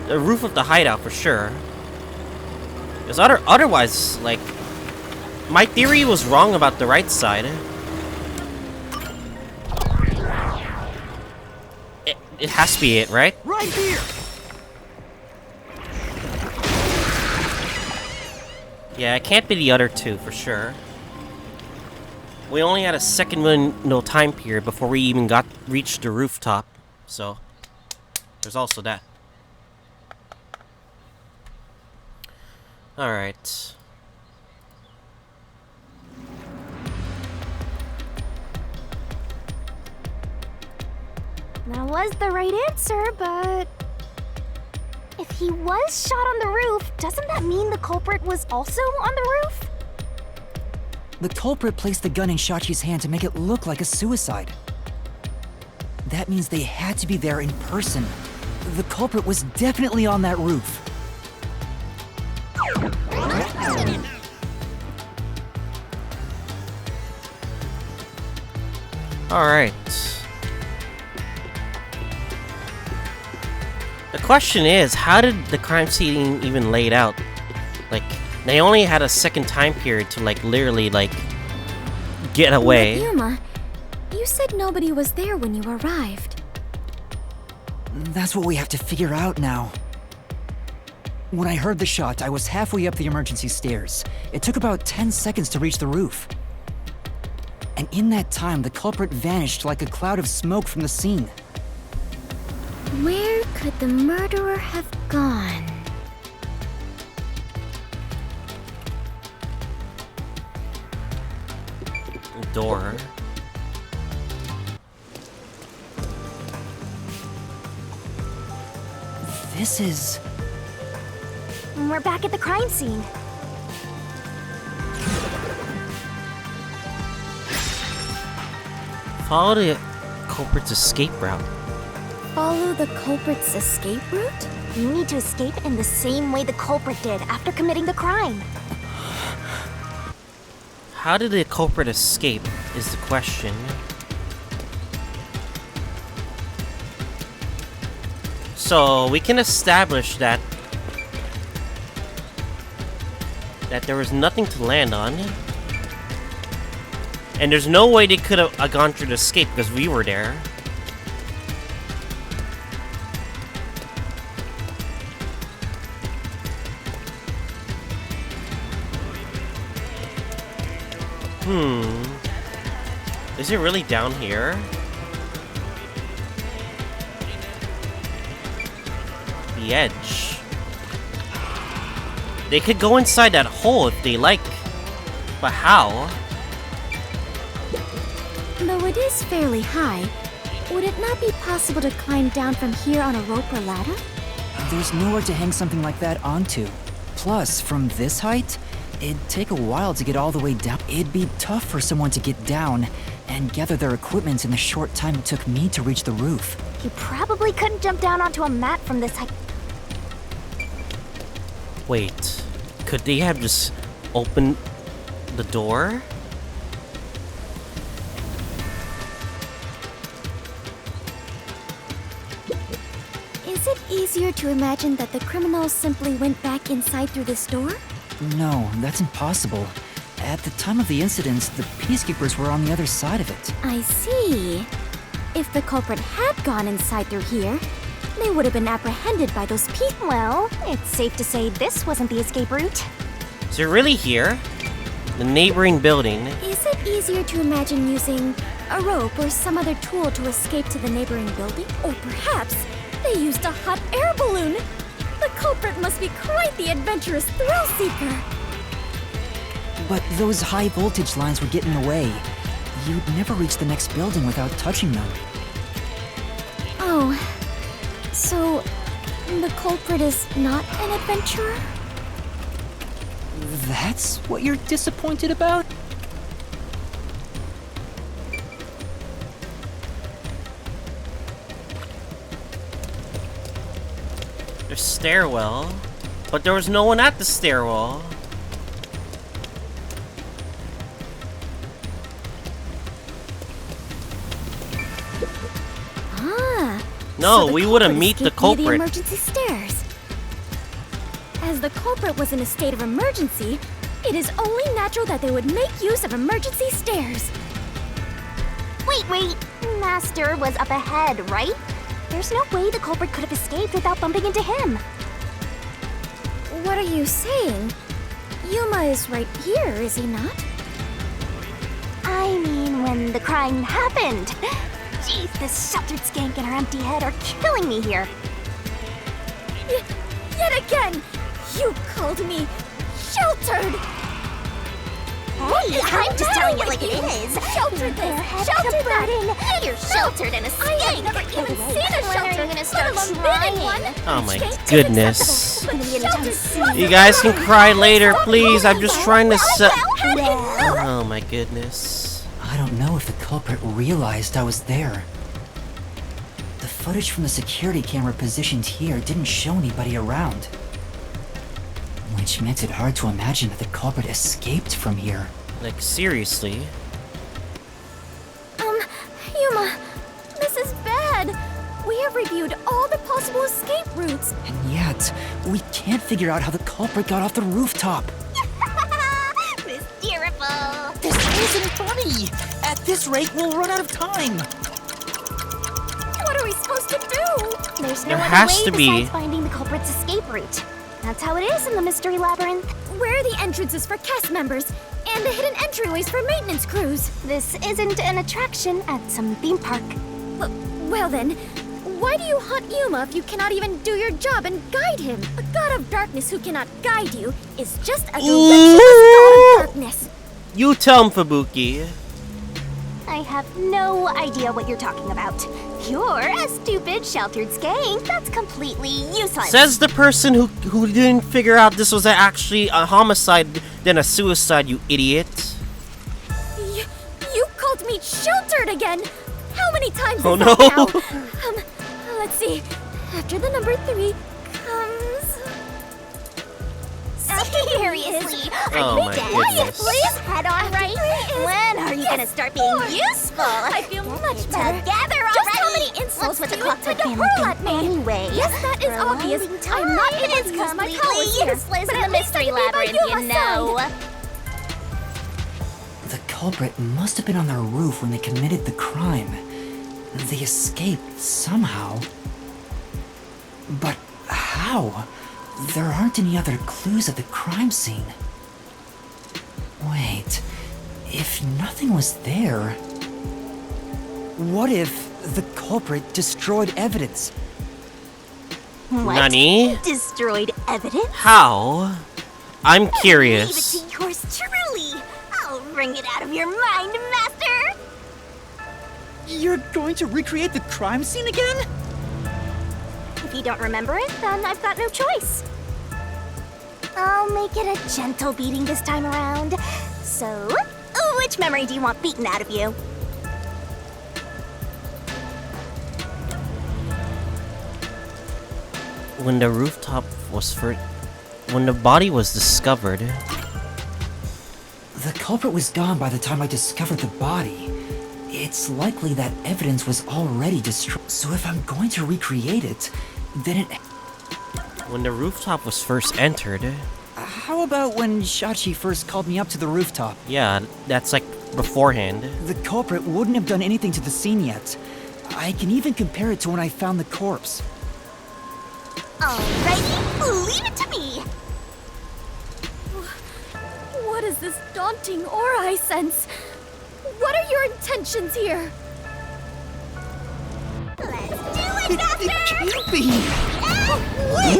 the roof of the hideout for sure. Because otherwise, like, my theory was wrong about the right side. It has to be it, right? Right here! Yeah, it can't be the other two for sure. We only had a second window time period before we even reached the rooftop, so there's also that. All right. That was the right answer, but if he was shot on the roof, doesn't that mean the culprit was also on the roof? The culprit placed the gun in Shachi's hand to make it look like a suicide. That means they had to be there in person. The culprit was definitely on that roof. All right. The question is, how did the crime scene even laid out? Like, they only had a second time period to, like, literally, like, get away. But Yuma, you said nobody was there when you arrived. That's what we have to figure out now. When I heard the shot, I was halfway up the emergency stairs. It took about 10 seconds to reach the roof. And in that time, the culprit vanished like a cloud of smoke from the scene. Where could the murderer have gone? Door. This is... We're back at the crime scene. Follow the culprit's escape route. Follow the culprit's escape route? You need to escape in the same way the culprit did after committing the crime. How did the culprit escape is the question. So we can establish that there was nothing to land on. And there's no way they could have gone through the escape because we were there. Is it really down here? The edge. They could go inside that hole if they like. But how? Though it is fairly high, would it not be possible to climb down from here on a rope or ladder? There's nowhere to hang something like that onto. Plus, from this height, it'd take a while to get all the way down. It'd be tough for someone to get down and gather their equipment in the short time it took me to reach the roof. You probably couldn't jump down onto a mat from this height. Wait, could they have just opened the door? Is it easier to imagine that the criminals simply went back inside through this door? No, that's impossible. At the time of the incident, the peacekeepers were on the other side of it. I see. If the culprit had gone inside through here, they would have been apprehended by those people. Well, it's safe to say this wasn't the escape route. Is it really here? The neighboring building. Is it easier to imagine using a rope or some other tool to escape to the neighboring building? Or perhaps they used a hot air balloon? The culprit must be quite the adventurous thrill seeker. But those high voltage lines would get in the way. You'd never reach the next building without touching them. Oh, so the culprit is not an adventurer? That's what you're disappointed about? There's stairwell, but there was no one at the stairwell. No, so we wouldn't meet the escaped via culprit. The emergency stairs. As the culprit was in a state of emergency, it is only natural that they would make use of emergency stairs. Wait. Master was up ahead, right? There's no way the culprit could have escaped without bumping into him. What are you saying? Yuma is right here, is he not? I mean, when the crime happened. Jeez, this sheltered skank and her empty head are killing me here. Yet again, you called me sheltered! Hey, I'm just telling it like it is. Sheltered this, Head sheltered to that! burden. You're sheltered in a I have skank. never even Wait, seen a when are shelter, you gonna start let alone been in trying? one. Oh my Skank is goodness. acceptable, but sheltered must You be guys can allowed. cry later, please. I'm just trying to set. Well, Oh my goodness. I don't know if the culprit realized I was there. The footage from the security camera positioned here didn't show anybody around. Which makes it hard to imagine that the culprit escaped from here. Like, seriously. Yuma, this is bad. We have reviewed all the possible escape routes. And yet, we can't figure out how the culprit got off the rooftop. Mysteriful. This isn't funny! At this rate, we'll run out of time! What are we supposed to do? There's no There other has way to be. besides finding the culprit's escape route. That's how it is in the Mystery Labyrinth. Where are the entrances for cast members and the hidden entryways for maintenance crews? This isn't an attraction at some theme park. Well then, why do you hunt Yuma if you cannot even do your job and guide him? A god of darkness who cannot guide you is just a directionless god of darkness. You tell him, Fubuki. I have no idea what you're talking about. You're a stupid, sheltered skank. That's completely useless. Says the person who didn't figure out this was actually a homicide than a suicide, you idiot. You called me sheltered again. How many times is Oh, that no. now? Let's see. After the number 3 comes... Seriously? Oh my goodness. Please head on right. When are you gonna start being useful? I feel much better. Together already. Just how many insults What's do with the you clockwork intend to family hurl thing at me? anyway? Yes, that is For a obvious. long I'm not time, able it's to use my completely powers here. useless But in at the least I Mystery can be by Labyrinth, you Yuma's know. side. The culprit must have been on their roof when they committed the crime. They escaped somehow. But how? There aren't any other clues at the crime scene. Wait, if nothing was there... What if the culprit destroyed evidence? What? Nani? Destroyed evidence? How? I'm Leave curious. it to yours truly. I'll wring it out of your mind, Master. You're going to recreate the crime scene again? If you don't remember it, then I've got no choice. I'll make it a gentle beating this time around. So, which memory do you want beaten out of you? When the rooftop was when the body was discovered, The culprit was gone by the time I discovered the body. It's likely that evidence was already destroyed. So if I'm going to recreate it, then it... when the rooftop was first entered, How about when Shachi first called me up to the rooftop? yeah, that's like beforehand. The culprit wouldn't have done anything to the scene yet. I can even compare it to when I found the corpse. Alrighty, leave it to me. What is this daunting aura I sense? What are your intentions here? Let's do it, Master! It can't be!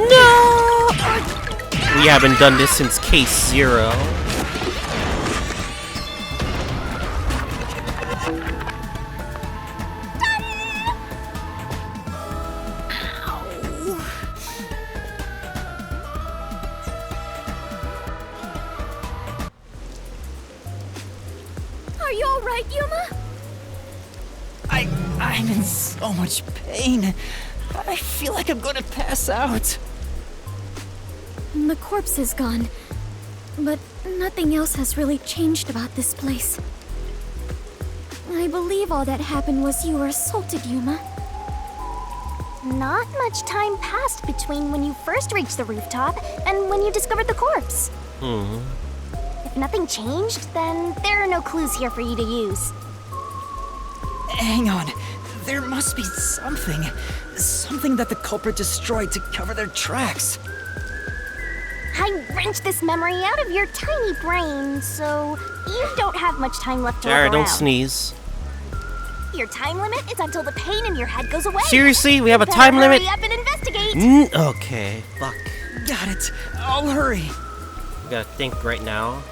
No! We haven't done this since case 0. Are you alright, Yuma? I'm in so much pain. I feel like I'm gonna pass out. The corpse is gone, but nothing else has really changed about this place. I believe all that happened was you were assaulted, Yuma. Not much time passed between when you first reached the rooftop and when you discovered the corpse. If nothing changed, then there are no clues here for you to use. Hang on. There must be something. Something that the culprit destroyed to cover their tracks. I wrenched this memory out of your tiny brain, so you don't have much time left to Jared, look don't around. sneeze. Your time limit is until the pain in your head goes away. Seriously? We have a Better time limit? Hurry up and investigate. Okay, fuck. Got it. I'll hurry. We gotta think right now.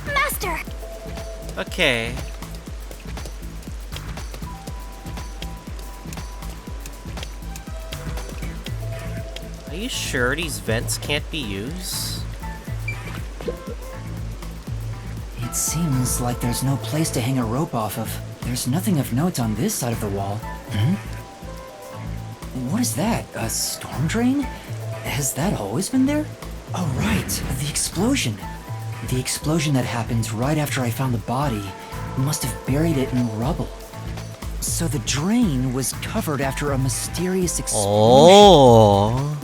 Master! Okay. Are you sure these vents can't be used? It seems like there's no place to hang a rope off of. There's nothing of note on this side of the wall. What is that? A storm drain? Has that always been there? Oh, right. The explosion. The explosion that happened right after I found the body must have buried it in rubble. So the drain was covered after a mysterious explosion. Oh.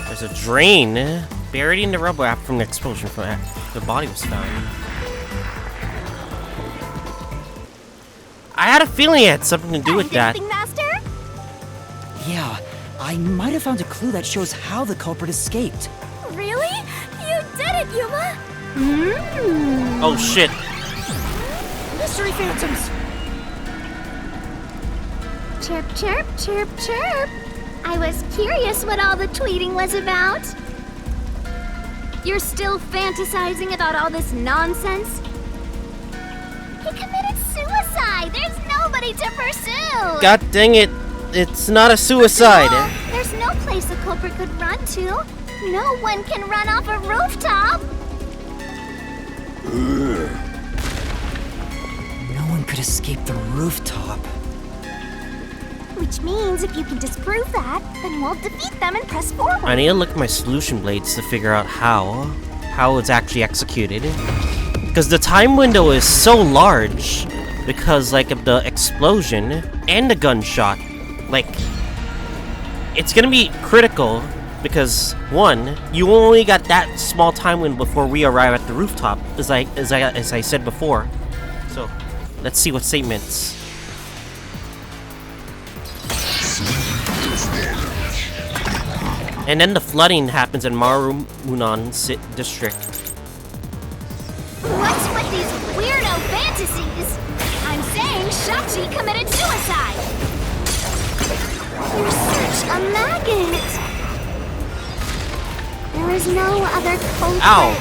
There's a drain buried in the rubble after the explosion from the body was found. I had a feeling it had something to do with that. Anything, Master? Yeah, I might have found a clue that shows how the culprit escaped. Really? You did it, Yuma! Oh shit. Mystery phantoms! Chirp, chirp, chirp, chirp. I was curious what all the tweeting was about. You're still fantasizing about all this nonsense? He committed suicide. There's nobody to pursue. God dang it. It's not a suicide. There's no place a culprit could run to. No one can run off a rooftop. No one could escape the rooftop. Which means if you can disprove that, then we'll defeat them and press forward. I need to look at my solution blades to figure out how it's actually executed. Because the time window is so large because like of the explosion and the gunshot. Like it's gonna be critical because one, you only got that small time window before we arrive at the rooftop, as I said before. So let's see what statements. And then the flooding happens in Marumunan district. What's with these weirdo fantasies? I'm saying Shachi committed suicide. You're such a maggot. There is no other culprit. Ow.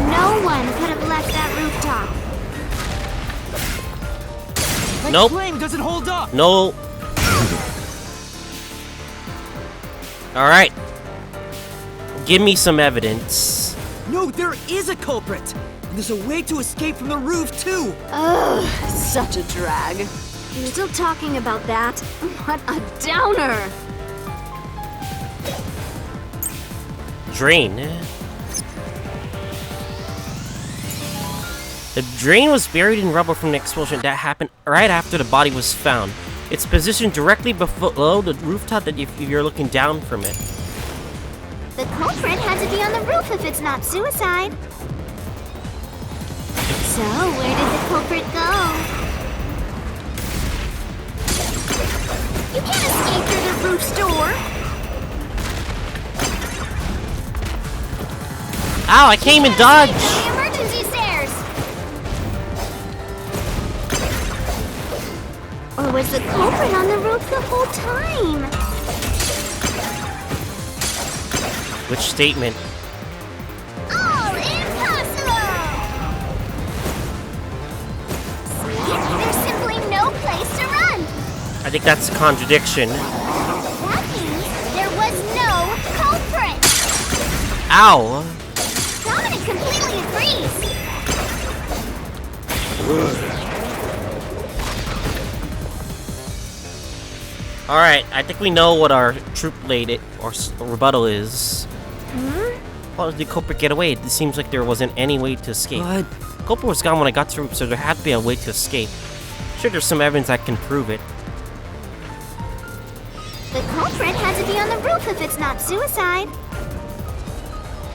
No one could have left that rooftop. My Nope. claim doesn't hold up! No. Alright. Give me some evidence. No, there is a culprit! And there's a way to escape from the roof, too! Ugh, such a drag. You're still talking about that? What a downer! Drain. The drain was buried in rubble from the explosion that happened right after the body was found. It's positioned directly below the rooftop that if you're looking down from it. The culprit had to be on the roof if it's not suicide. So, where did the culprit go? You can't escape through the roof's door. Ow, I came and dodged! The emergency stairs. Or was the culprit on the roof the whole time? Which statement? All impossible! See? There's simply no place to run. I think that's a contradiction. That means there was no culprit. Ow! Dominic completely agrees. Alright, I think we know what our troop blade or rebuttal is. How did the culprit get away? It seems like there wasn't any way to escape. But The culprit was gone when I got to the roof, so there had to be a way to escape. Sure, there's some evidence that can prove it. The culprit had to be on the roof if it's not suicide.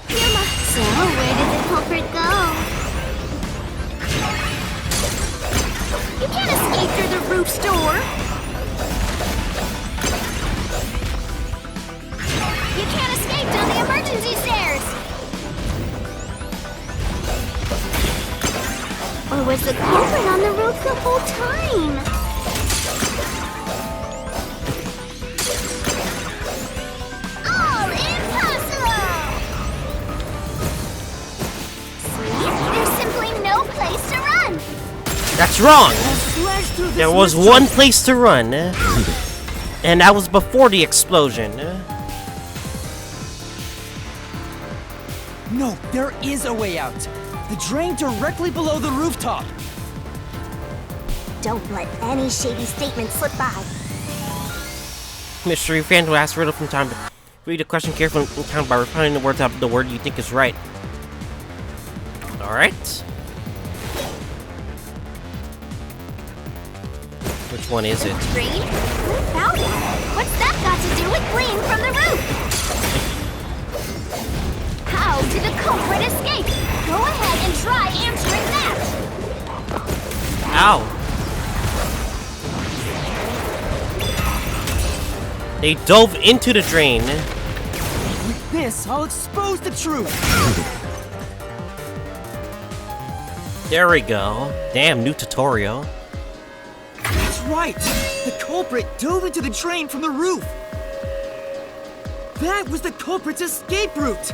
So, where did the culprit go? You can't escape through the roof's door. You can't escape down the emergency stairs. Or was the culprit on the roof the whole time? All impossible! See? There's simply no place to run. That's wrong! Slash through this There was mystery- one place to run, and that was before the explosion. No, there is a way out. The drain directly below the rooftop. Don't let any shady statement slip by. Mystery fan will ask riddle from time to read the question carefully and count by repeating the words out of the word you think is right. Alright. Which one is it? Drain? Who found that? What's that got to do with fleeing from the roof? How did the culprit escape? Go ahead and try answering that. Ow! They dove into the drain. With this, I'll expose the truth. There we go. Damn, new tutorial. That's right. The culprit dove into the drain from the roof. That was the culprit's escape route.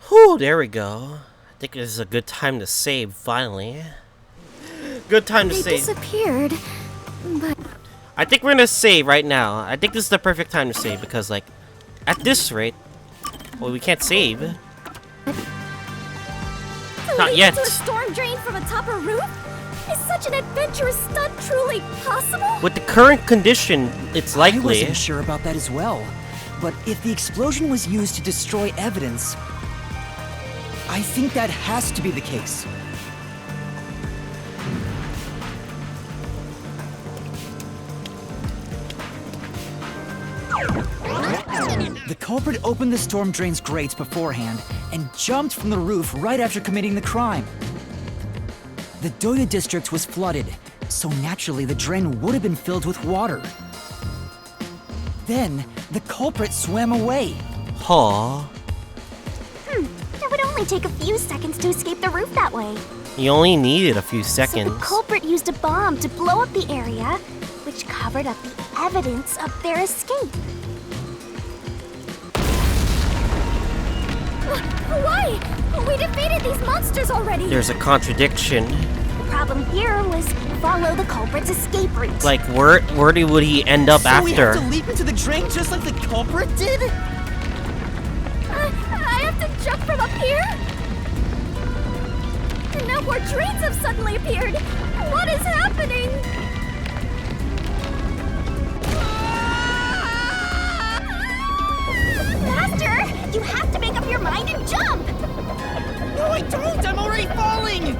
Whew, there we go. I think this is a good time to save, finally. Good time to They save. disappeared, but I think we're gonna save right now. I think this is the perfect time to save because, like, at this rate, well, we can't save. Not yet. To a storm drain from atop a roof? Is such an adventurous stunt truly possible? With the current condition, it's I likely. wasn't sure about that as well. But if the explosion was used to destroy evidence, I think that has to be the case. The culprit opened the storm drain's grates beforehand and jumped from the roof right after committing the crime. The Doya district was flooded, so naturally the drain would have been filled with water. Then, the culprit swam away. Huh. It would only take a few seconds to escape the roof that way. You only needed a few So seconds. the culprit used a bomb to blow up the area, which covered up the evidence of their escape. Why? We defeated these monsters already. There's a contradiction. The problem here was follow the culprit's escape route. Like, where would he end up So we have after? to leap into the drain just like the culprit did? I have to jump from up here? And now more drains have suddenly appeared. What is happening? Master, you have to make up your mind and jump! No, I don't! I'm already falling!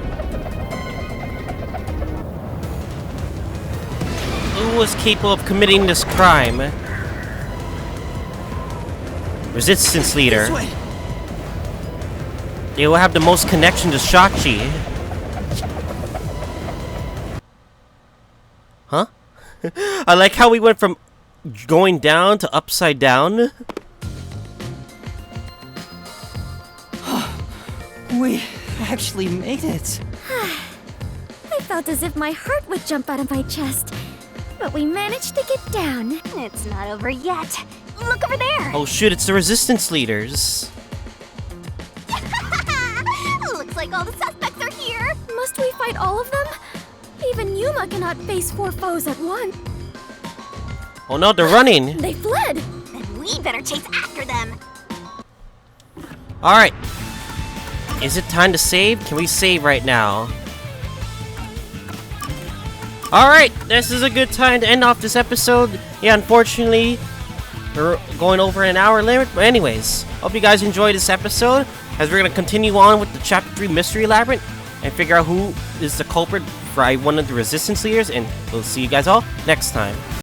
Who was capable of committing this crime? Resistance leader. This way. They will have the most connection to Shachi. Huh? I like how we went from going down to upside down. We actually made it. I felt as if my heart would jump out of my chest. But we managed to get down. It's not over yet. Look over there! Oh shoot, it's the resistance leaders. Looks like all the suspects are here! Must we fight all of them? Even Yuma cannot face 4 foes at once. Oh no, they're running. They fled! Then we better chase after them! Alright. Is it time to save? Can we save right now? Alright, this is a good time to end off this episode. Yeah, unfortunately, we're going over an hour limit. But anyways, hope you guys enjoyed this episode, as we're going to continue on with the Chapter 3 Mystery Labyrinth and figure out who is the culprit for one of the resistance leaders, and we'll see you guys all next time.